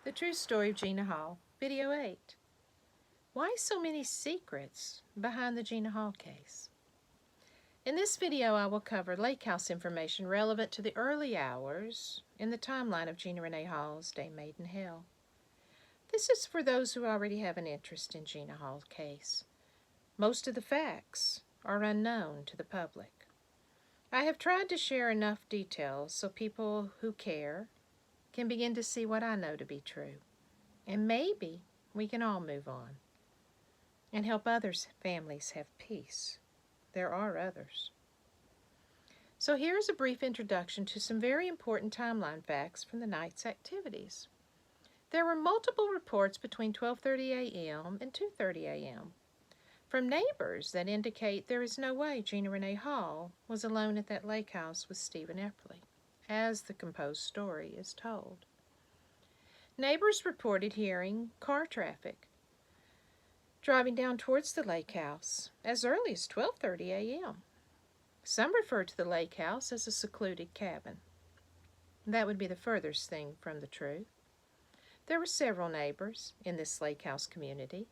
The True Story of Gina Hall, Video 8. Why so many secrets behind the Gina Hall case? In this video, I will cover lake house information relevant to the early hours in the timeline of Gina Renee Hall's Day Made in Hell. This is for those who already have an interest in Gina Hall's case. Most of the facts are unknown to the public. I have tried to share enough details so people who care can begin to see what I know to be true. And maybe we can all move on and help others' families have peace. There are others. So here's a brief introduction to some very important timeline facts from the night's activities. There were multiple reports between 12:30 a.m. and 2:30 a.m. from neighbors that indicate there is no way Gina Renee Hall was alone at that lake house with Stephen Epperly, as the composed story is told. Neighbors reported hearing car traffic driving down towards the lake house as early as 12:30 a.m. Some refer to the lake house as a secluded cabin. That would be the furthest thing from the truth. There were several neighbors in this lake house community.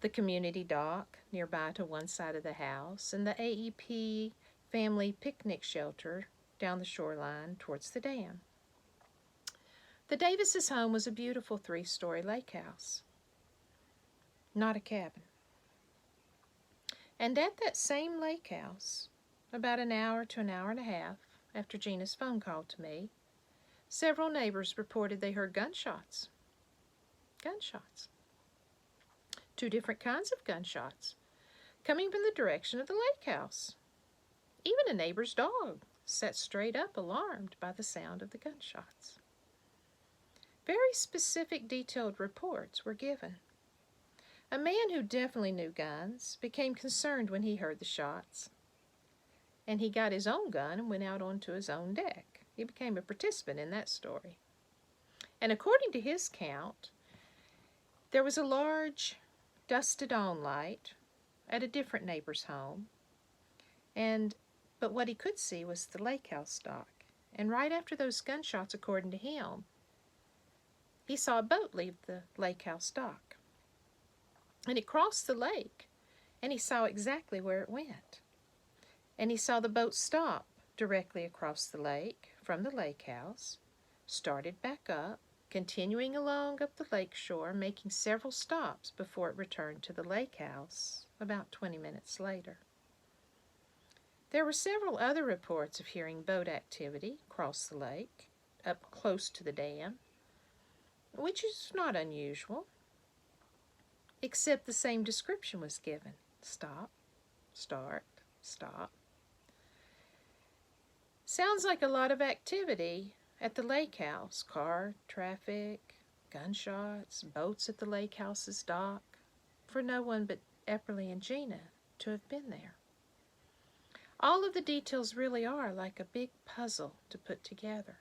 The community dock nearby to one side of the house, and the AEP family picnic shelter down the shoreline towards the dam. The Davises' home was a beautiful 3-story lake house, not a cabin. And at that same lake house, about an hour to an hour and a half after Gina's phone call to me, several neighbors reported they heard gunshots. Gunshots. 2 different kinds of gunshots coming from the direction of the lake house. Even a neighbor's dog sat straight up, alarmed by the sound of the gunshots. Very specific, detailed reports were given. A man who definitely knew guns became concerned when he heard the shots, and he got his own gun and went out onto his own deck. He became a participant in that story. And according to his count, there was a large dusted-on light at a different neighbor's home, but what he could see was the lake house dock. And right after those gunshots, according to him, he saw a boat leave the lake house dock. And it crossed the lake, and he saw exactly where it went. And he saw the boat stop directly across the lake from the lake house, started back up, continuing along up the lake shore, making several stops before it returned to the lake house about 20 minutes later. There were several other reports of hearing boat activity across the lake, up close to the dam, which is not unusual, except the same description was given. Stop, start, stop. Sounds like a lot of activity at the lake house. Car traffic, gunshots, boats at the lake house's dock, for no one but Epperly and Gina to have been there. All of the details really are like a big puzzle to put together.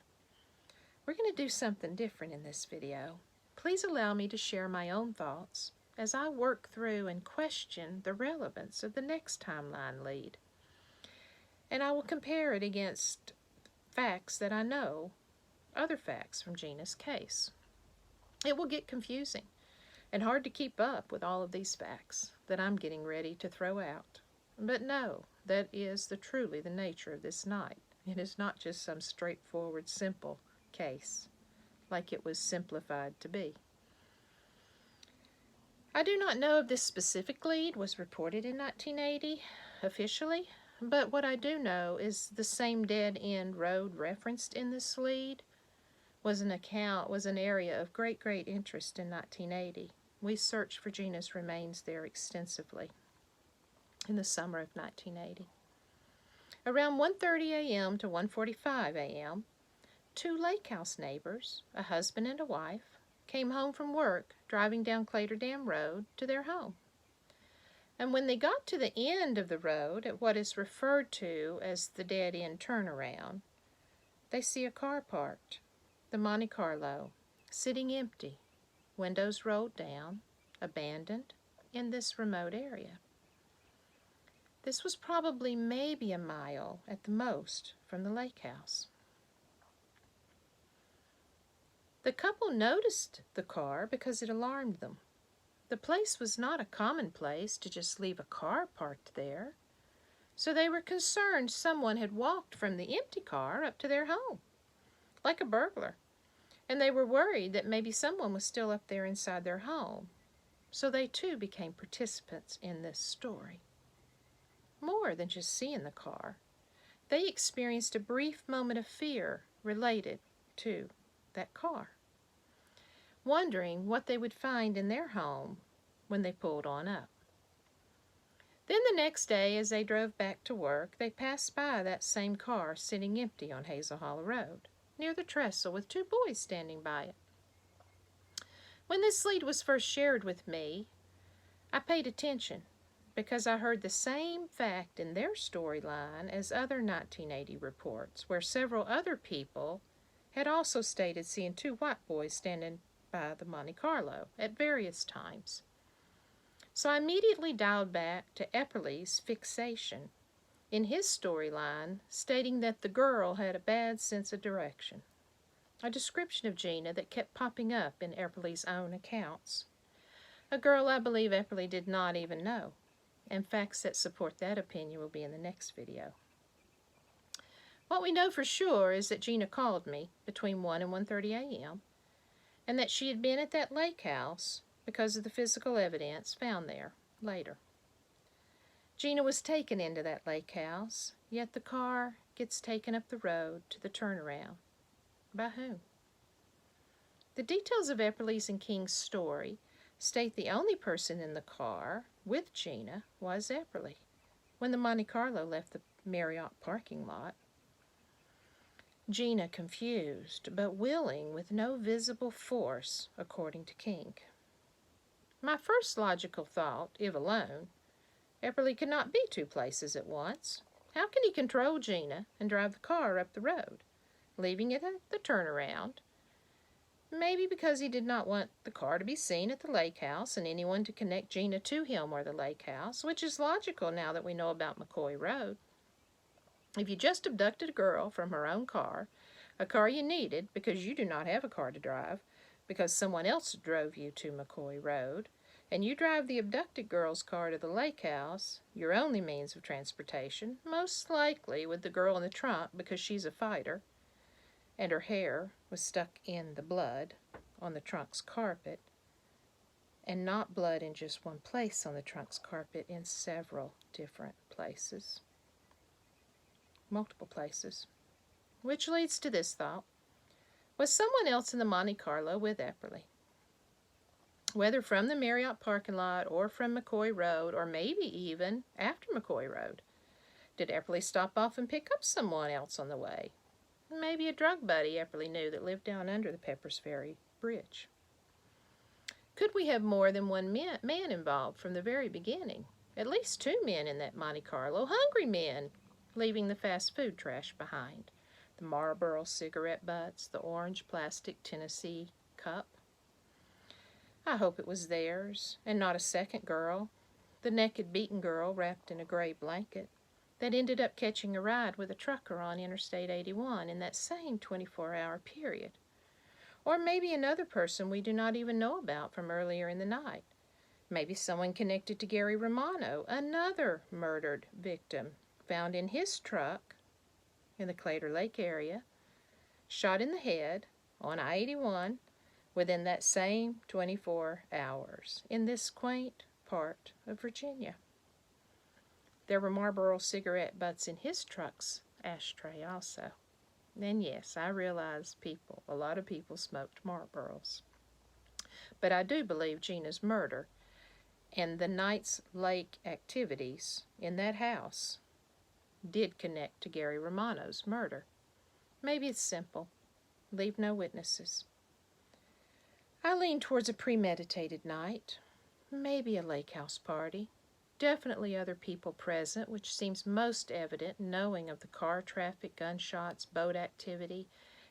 We're going to do something different in this video. Please allow me to share my own thoughts as I work through and question the relevance of the next timeline lead. And I will compare it against facts that I know, other facts from Gina's case. It will get confusing and hard to keep up with all of these facts that I'm getting ready to throw out. But no, that is truly the nature of this night. It is not just some straightforward, simple case like it was simplified to be. I do not know if this specific lead was reported in 1980 officially, but what I do know is the same dead-end road referenced in this lead was an area of great interest in 1980. We searched for Gina's remains there extensively in the summer of 1980. Around 1:30 a.m. to 1:45 a.m., 2 lake house neighbors, a husband and a wife, came home from work driving down Clater Dam Road to their home. And when they got to the end of the road at what is referred to as the dead-end turnaround, they see a car parked, the Monte Carlo, sitting empty, windows rolled down, abandoned in this remote area. This was probably maybe a mile at the most from the lake house. The couple noticed the car because it alarmed them. The place was not a common place to just leave a car parked there, so they were concerned someone had walked from the empty car up to their home, like a burglar, and they were worried that maybe someone was still up there inside their home, so they too became participants in this story. More than just seeing the car, they experienced a brief moment of fear related to that car, wondering what they would find in their home when they pulled on up. Then the next day, as they drove back to work, they passed by that same car sitting empty on Hazel Hollow Road, near the trestle with two boys standing by it. When this lead was first shared with me, I paid attention because I heard the same fact in their storyline as other 1980 reports, where several other people had also stated seeing two white boys standing by the Monte Carlo at various times. So I immediately dialed back to Epperly's fixation in his storyline, stating that the girl had a bad sense of direction, a description of Gina that kept popping up in Epperly's own accounts, a girl I believe Epperly did not even know, and facts that support that opinion will be in the next video. What we know for sure is that Gina called me between 1 and 1:30 a.m., and that she had been at that lake house because of the physical evidence found there later. Gina was taken into that lake house, yet the car gets taken up the road to the turnaround. By whom? The details of Epperly's and King's story state the only person in the car with Gina was Epperly when the Monte Carlo left the Marriott parking lot. Gina confused, but willing with no visible force, according to King. My first logical thought, if alone, Epperly could not be two places at once. How can he control Gina and drive the car up the road, leaving it at the turnaround? Maybe because he did not want the car to be seen at the lake house and anyone to connect Gina to him or the lake house, which is logical now that we know about McCoy Road. If you just abducted a girl from her own car, a car you needed because you do not have a car to drive, because someone else drove you to McCoy Road, and you drive the abducted girl's car to the lake house, your only means of transportation, most likely with the girl in the trunk because she's a fighter, and her hair was stuck in the blood on the trunk's carpet, and not blood in just one place on the trunk's carpet, in several different places. Multiple places. Which leads to this thought. Was someone else in the Monte Carlo with Epperly? Whether from the Marriott parking lot or from McCoy Road, or maybe even after McCoy Road. Did Epperly stop off and pick up someone else on the way? Maybe a drug buddy Epperly knew that lived down under the Peppers Ferry Bridge. Could we have more than one man involved from the very beginning? At least two men in that Monte Carlo, hungry men, leaving the fast food trash behind. The Marlboro cigarette butts, the orange plastic Tennessee cup. I hope it was theirs, and not a second girl, the naked beaten girl wrapped in a gray blanket, that ended up catching a ride with a trucker on Interstate 81 in that same 24-hour period. Or maybe another person we do not even know about from earlier in the night. Maybe someone connected to Gary Romano, another murdered victim, found in his truck in the Claytor Lake area, shot in the head on I-81 within that same 24 hours in this quaint part of Virginia. There were Marlboro cigarette butts in his truck's ashtray also. And yes, I realize a lot of people smoked Marlboros. But I do believe Gina's murder and the night's lake activities in that house did connect to Gary Romano's murder. Maybe it's simple. Leave no witnesses. I lean towards a premeditated night. Maybe a lake house party. Definitely other people present, which seems most evident knowing of the car traffic, gunshots, boat activity,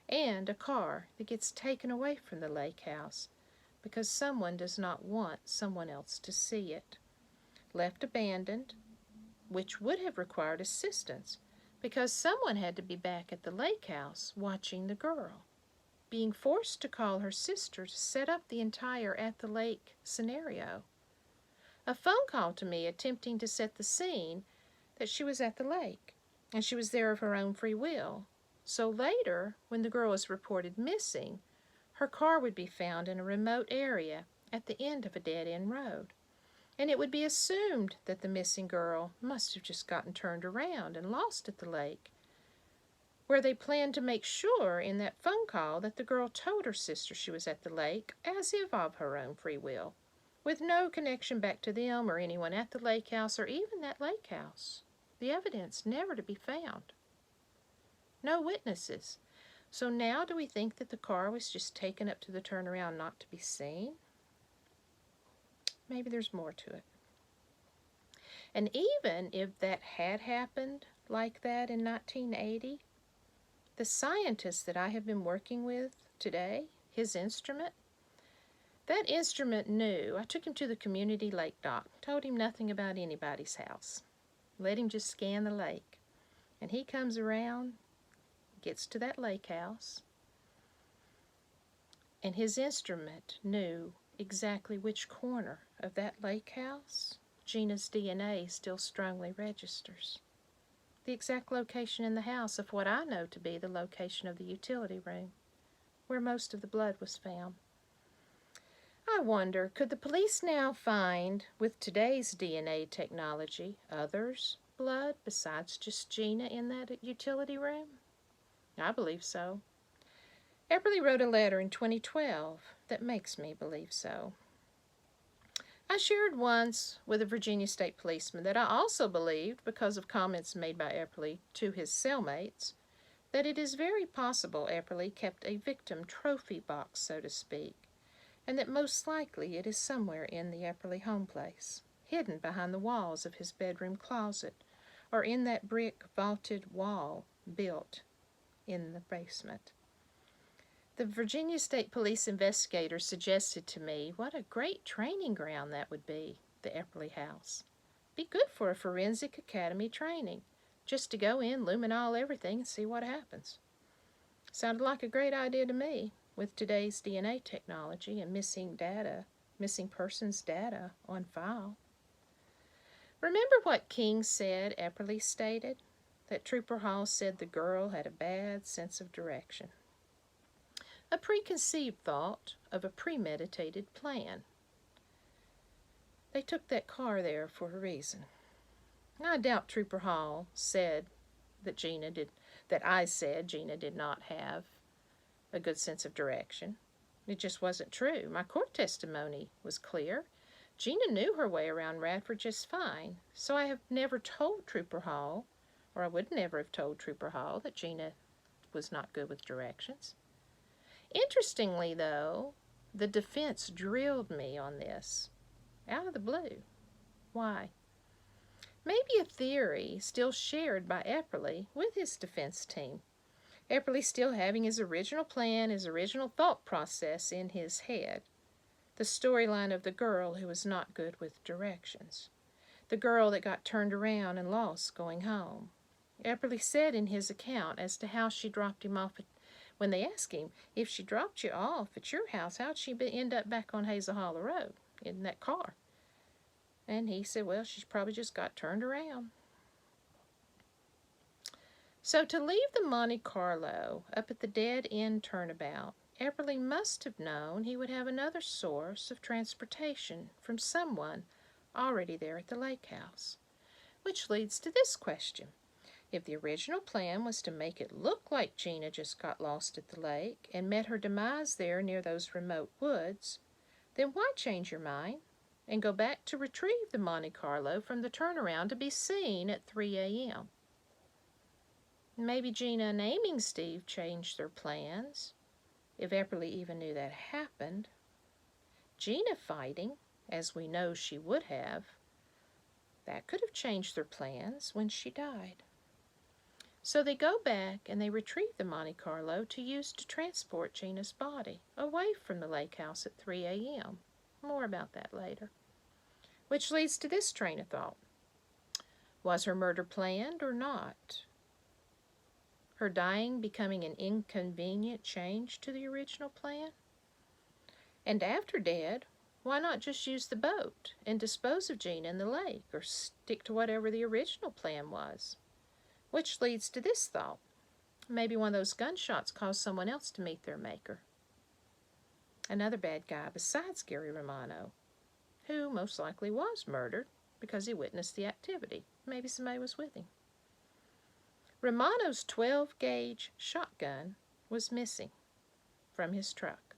and a car that gets taken away from the lake house because someone does not want someone else to see it. Left abandoned, which would have required assistance because someone had to be back at the lake house watching the girl being forced to call her sister to set up the entire at-the-lake scenario. A phone call to me attempting to set the scene that she was at the lake, and she was there of her own free will. So later, when the girl was reported missing, her car would be found in a remote area at the end of a dead-end road, and it would be assumed that the missing girl must have just gotten turned around and lost at the lake, where they planned to make sure in that phone call that the girl told her sister she was at the lake as if of her own free will, with no connection back to them or anyone at the lake house or even that lake house. The evidence never to be found. No witnesses. So now do we think that the car was just taken up to the turnaround not to be seen? Maybe there's more to it. And even if that had happened like that in 1980, the scientist that I have been working with today, his instrument, that instrument knew. I took him to the community lake dock, told him nothing about anybody's house. Let him just scan the lake. And he comes around, gets to that lake house, and his instrument knew exactly which corner of that lake house Gina's DNA still strongly registers. The exact location in the house of what I know to be the location of the utility room, where most of the blood was found. I wonder, could the police now find, with today's DNA technology, others' blood besides just Gina in that utility room? I believe so. Epperly wrote a letter in 2012 that makes me believe so. I shared once with a Virginia state policeman that I also believed, because of comments made by Epperly to his cellmates, that it is very possible Epperly kept a victim trophy box, so to speak, and that most likely it is somewhere in the Epperly home place, hidden behind the walls of his bedroom closet, or in that brick vaulted wall built in the basement. The Virginia State Police investigator suggested to me what a great training ground that would be, the Epperly house. Be good for a forensic academy training, just to go in, luminol everything, and see what happens. Sounded like a great idea to me, with today's DNA technology and missing persons data on file. Remember what King said Epperly stated? That Trooper Hall said the girl had a bad sense of direction. A preconceived thought of a premeditated plan. They took that car there for a reason. I doubt Trooper Hall said that I said Gina did not have a good sense of direction. It just wasn't true. My court testimony was clear. Gina knew her way around Radford just fine, so I have never told Trooper Hall, or I would never have told Trooper Hall, that Gina was not good with directions. Interestingly, though, the defense drilled me on this, out of the blue. Why? Maybe a theory still shared by Epperly with his defense team. Epperly still having his original plan, his original thought process in his head. The storyline of the girl who was not good with directions. The girl that got turned around and lost going home. Epperly said in his account as to how she dropped him off when they asked him, if she dropped you off at your house, how'd she end up back on Hazel Hollow Road in that car? And he said, well, she probably just got turned around. So to leave the Monte Carlo up at the dead-end turnabout, Epperly must have known he would have another source of transportation from someone already there at the lake house. Which leads to this question. If the original plan was to make it look like Gina just got lost at the lake and met her demise there near those remote woods, then why change your mind and go back to retrieve the Monte Carlo from the turnaround to be seen at 3 a.m.? Maybe Gina and Aiming Steve changed their plans, if Epperly even knew that happened. Gina fighting, as we know she would have, that could have changed their plans when she died. So they go back and they retrieve the Monte Carlo to use to transport Gina's body away from the lake house at 3 a.m. More about that later. Which leads to this train of thought. Was her murder planned or not? her dying becoming an inconvenient change to the original plan? And after dead, why not just use the boat and dispose of Gina in the lake, or stick to whatever the original plan was? Which leads to this thought. Maybe one of those gunshots caused someone else to meet their maker. Another bad guy besides Gary Romano, who most likely was murdered because he witnessed the activity. Maybe somebody was with him. Romano's 12-gauge shotgun was missing from his truck.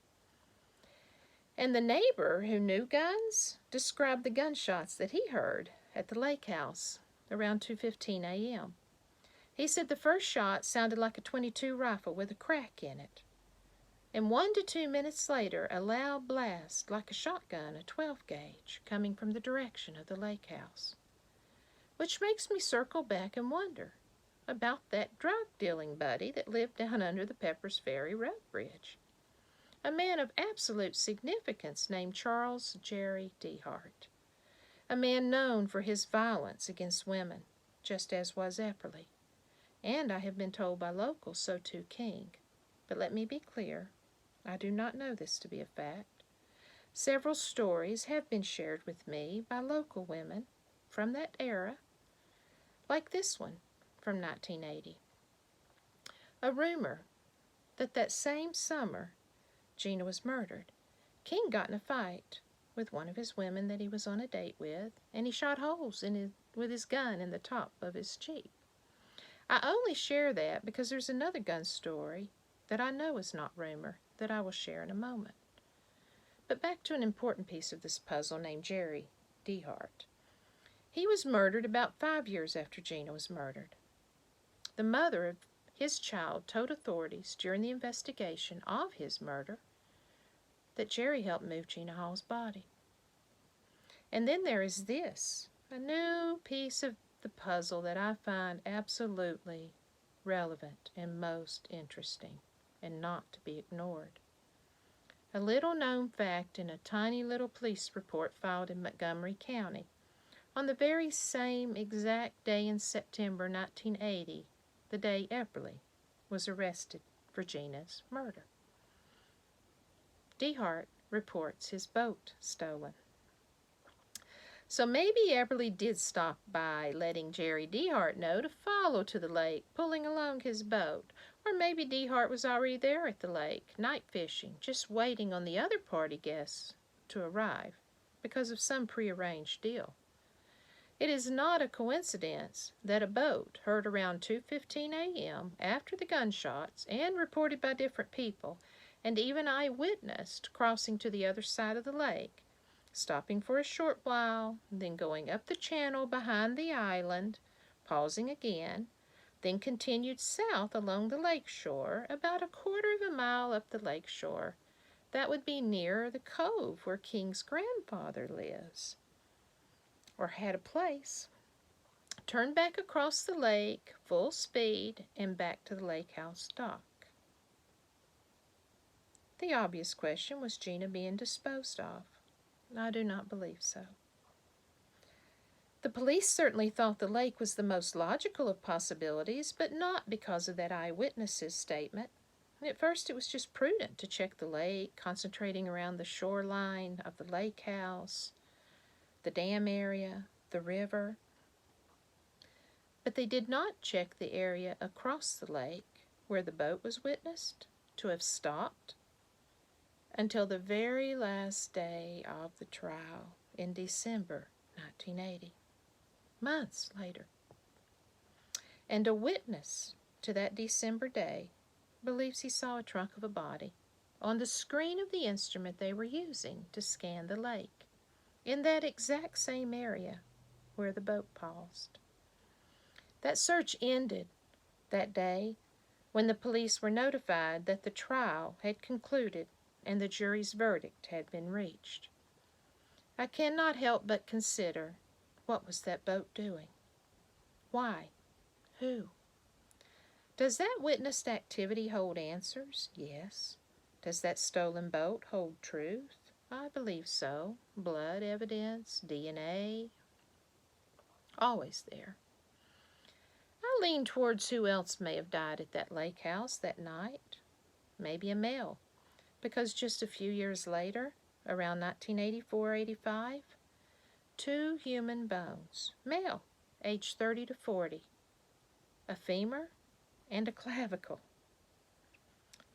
And the neighbor who knew guns described the gunshots that he heard at the lake house around 2:15 a.m. He said the first shot sounded like a .22 rifle with a crack in it. And 1 to 2 minutes later, a loud blast like a shotgun, a 12-gauge, coming from the direction of the lake house. Which makes me circle back and wonder about that drug-dealing buddy that lived down under the Peppers Ferry road bridge. A man of absolute significance named Charles Jerry DeHart. A man known for his violence against women, just as was Epperly. And I have been told by locals so too King. But let me be clear, I do not know this to be a fact. Several stories have been shared with me by local women from that era, like this one from 1980. A rumor that same summer Gina was murdered, King got in a fight with one of his women that he was on a date with, and he shot holes with his gun in the top of his Jeep. I only share that because there's another gun story that I know is not rumor that I will share in a moment. But back to an important piece of this puzzle named Jerry DeHart. He was murdered about 5 years after Gina was murdered. The mother of his child told authorities during the investigation of his murder that Jerry helped move Gina Hall's body. And then there is this, a new piece of the puzzle that I find absolutely relevant and most interesting and not to be ignored. A little known fact in a tiny little police report filed in Montgomery County on the very same exact day in September 1980, the day Epperly was arrested for Gina's murder. DeHart reports his boat stolen. So maybe Epperly did stop by letting Jerry DeHart know to follow to the lake, pulling along his boat. Or maybe DeHart was already there at the lake, night fishing, just waiting on the other party guests to arrive because of some prearranged deal. It is not a coincidence that a boat heard around 2:15 a.m. after the gunshots and reported by different people, and even eyewitnessed crossing to the other side of the lake, stopping for a short while, then going up the channel behind the island, pausing again, then continued south along the lake shore, about 1/4 of a mile up the lake shore. That would be near the cove where King's grandfather lives, or had a place. Turned back across the lake, full speed, and back to the lake house dock. The obvious question was Gina being disposed of. I do not believe so. The police certainly thought the lake was the most logical of possibilities, but not because of that eyewitness's statement. At first it was just prudent to check the lake, concentrating around the shoreline of the lake house, the dam area, the river. But they did not check the area across the lake where the boat was witnessed to have stopped until the very last day of the trial in December 1980, months later. And a witness to that December day believes he saw a trunk of a body on the screen of the instrument they were using to scan the lake, in that exact same area where the boat paused. That search ended that day when the police were notified that the trial had concluded and the jury's verdict had been reached. I cannot help but consider, what was that boat doing? Why? Who? Does that witnessed activity hold answers? Yes. Does that stolen boat hold truth? I believe so. Blood evidence, DNA, always there. I lean towards who else may have died at that lake house that night. Maybe a male, because just a few years later, around 1984-85, two human bones, male, aged 30 to 40, a femur and a clavicle,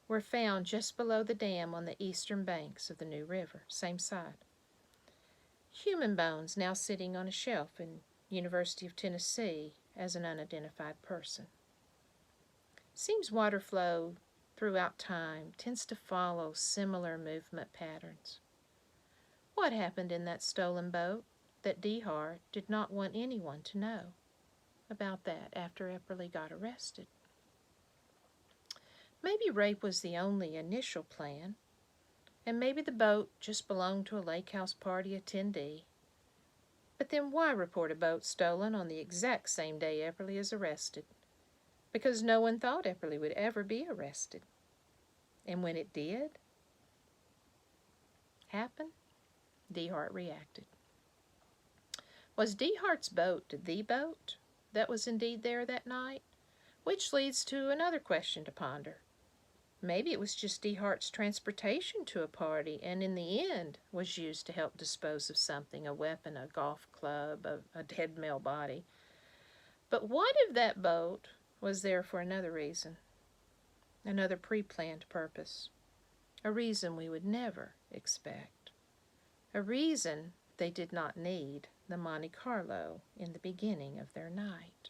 were found just below the dam on the eastern banks of the New River, same side. Human bones now sitting on a shelf in University of Tennessee as an unidentified person. Seems water flow throughout time tends to follow similar movement patterns. What happened in that stolen boat that DeHart did not want anyone to know about that after Epperly got arrested? Maybe rape was the only initial plan, and maybe the boat just belonged to a lake house party attendee. But then why report a boat stolen on the exact same day Epperly is arrested? Because no one thought Epperly would ever be arrested. And when it did happen, DeHart reacted. Was DeHart's boat the boat that was indeed there that night? Which leads to another question to ponder. Maybe it was just DeHart's transportation to a party and in the end was used to help dispose of something, a weapon, a golf club, a dead male body. But what if that boat was there for another reason, another pre-planned purpose, a reason we would never expect, a reason they did not need the Monte Carlo in the beginning of their night?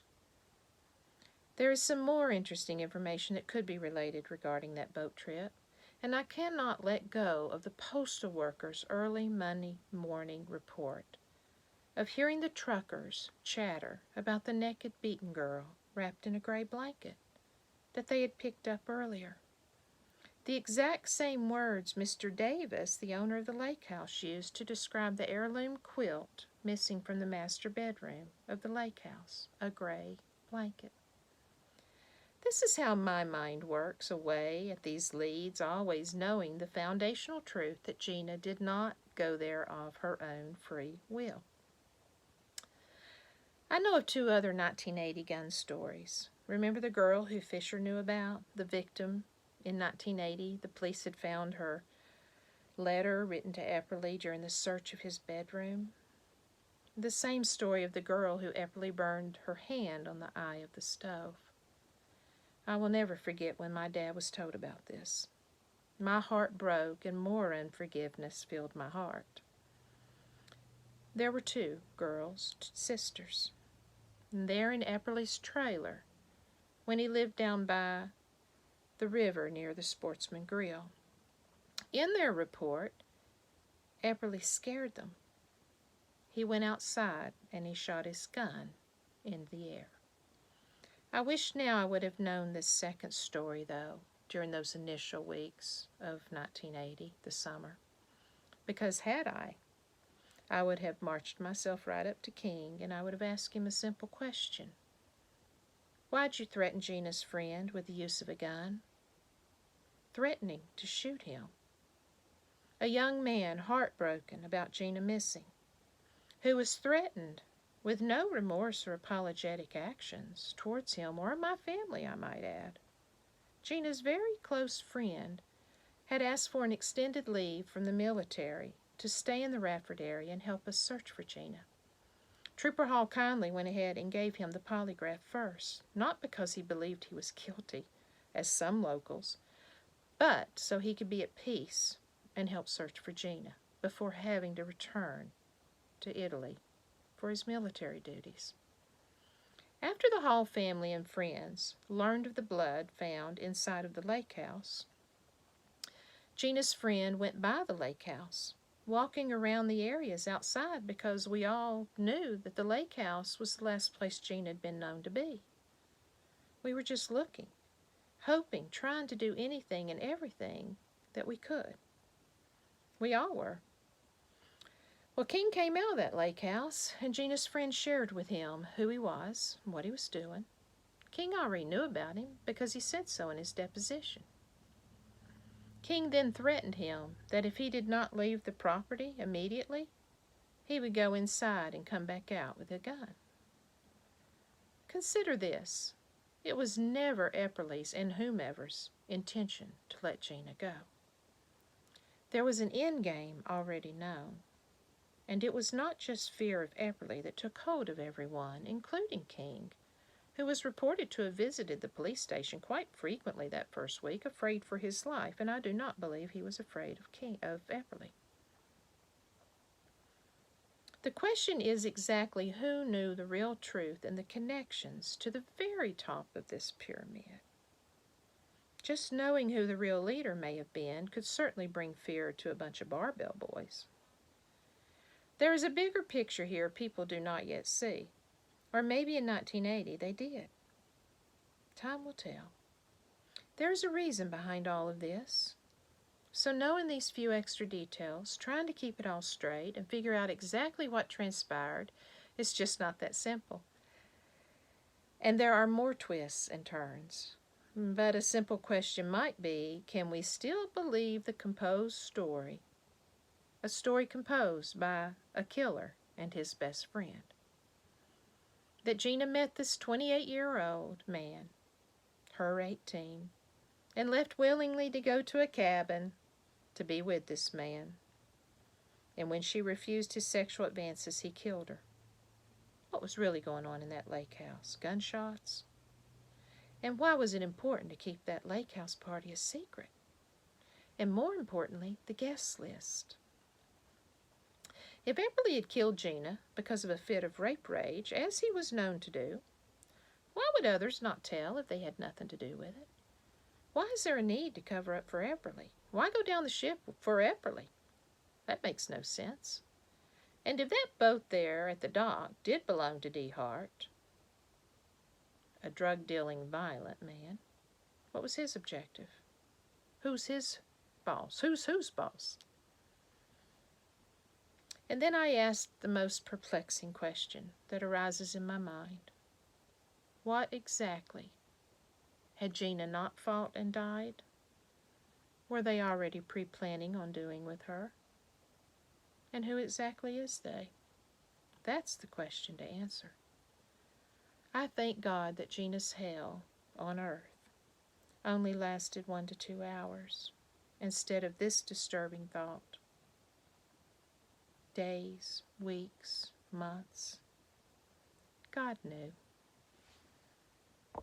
There is some more interesting information that could be related regarding that boat trip, and I cannot let go of the postal workers' early Monday morning report of hearing the truckers chatter about the naked beaten girl wrapped in a gray blanket that they had picked up earlier. The exact same words Mr. Davis, the owner of the lake house, used to describe the heirloom quilt missing from the master bedroom of the lake house, a gray blanket. This is how my mind works away at these leads, always knowing the foundational truth that Gina did not go there of her own free will. I know of two other 1980 gun stories. Remember the girl who Fisher knew about, the victim in 1980? The police had found her letter written to Epperly during the search of his bedroom. The same story of the girl who Epperly burned her hand on the eye of the stove. I will never forget when my dad was told about this. My heart broke and more unforgiveness filled my heart. There were two girls, sisters, and there in Epperly's trailer when he lived down by the river near the Sportsman Grill. In their report, Epperly scared them. He went outside and he shot his gun in the air. I wish now I would have known this second story, though, during those initial weeks of 1980, the summer. Because had I would have marched myself right up to King and I would have asked him a simple question. Why'd you threaten Gina's friend with the use of a gun? Threatening to shoot him. A young man heartbroken about Gina missing, who was threatened with no remorse or apologetic actions towards him or my family, I might add. Gina's very close friend had asked for an extended leave from the military to stay in the Radford area and help us search for Gina. Trooper Hall kindly went ahead and gave him the polygraph first, not because he believed he was guilty, as some locals, but so he could be at peace and help search for Gina before having to return to Italy for his military duties. After the Hall family and friends learned of the blood found inside of the lake house, Gina's friend went by the lake house, walking around the areas outside because we all knew that the lake house was the last place Gina had been known to be. We were just looking, hoping, trying to do anything and everything that we could. We all were. Well, King came out of that lake house, and Gina's friend shared with him who he was and what he was doing. King already knew about him because he said so in his deposition. King then threatened him that if he did not leave the property immediately, he would go inside and come back out with a gun. Consider this. It was never Epperly's and whomever's intention to let Gina go. There was an end game already known, and it was not just fear of Epperly that took hold of everyone, including King, who was reported to have visited the police station quite frequently that first week, afraid for his life, and I do not believe he was afraid of Epperly. The question is exactly who knew the real truth and the connections to the very top of this pyramid. Just knowing who the real leader may have been could certainly bring fear to a bunch of barbell boys. There is a bigger picture here people do not yet see, or maybe in 1980 they did. Time will tell. There is a reason behind all of this. So knowing these few extra details, trying to keep it all straight and figure out exactly what transpired is just not that simple. And there are more twists and turns. But a simple question might be, can we still believe the composed story? A story composed by a killer and his best friend. That Gina met this 28-year-old man, her 18, and left willingly to go to a cabin to be with this man. And when she refused his sexual advances, he killed her. What was really going on in that lake house? Gunshots? And why was it important to keep that lake house party a secret? And more importantly, the guest list. If Epperly had killed Gina because of a fit of rape rage, as he was known to do, why would others not tell if they had nothing to do with it? Why is there a need to cover up for Epperly? Why go down the ship for Epperly? That makes no sense. And if that boat there at the dock did belong to DeHart, a drug-dealing, violent man, what was his objective? Who's his boss? Who's boss? And then I asked the most perplexing question that arises in my mind. What exactly had Gina not fought and died? Were they already pre-planning on doing with her? And who exactly is they? That's the question to answer. I thank God that Gina's hell on earth only lasted 1 to 2 hours, instead of this disturbing thought. Days, weeks, months. God knew.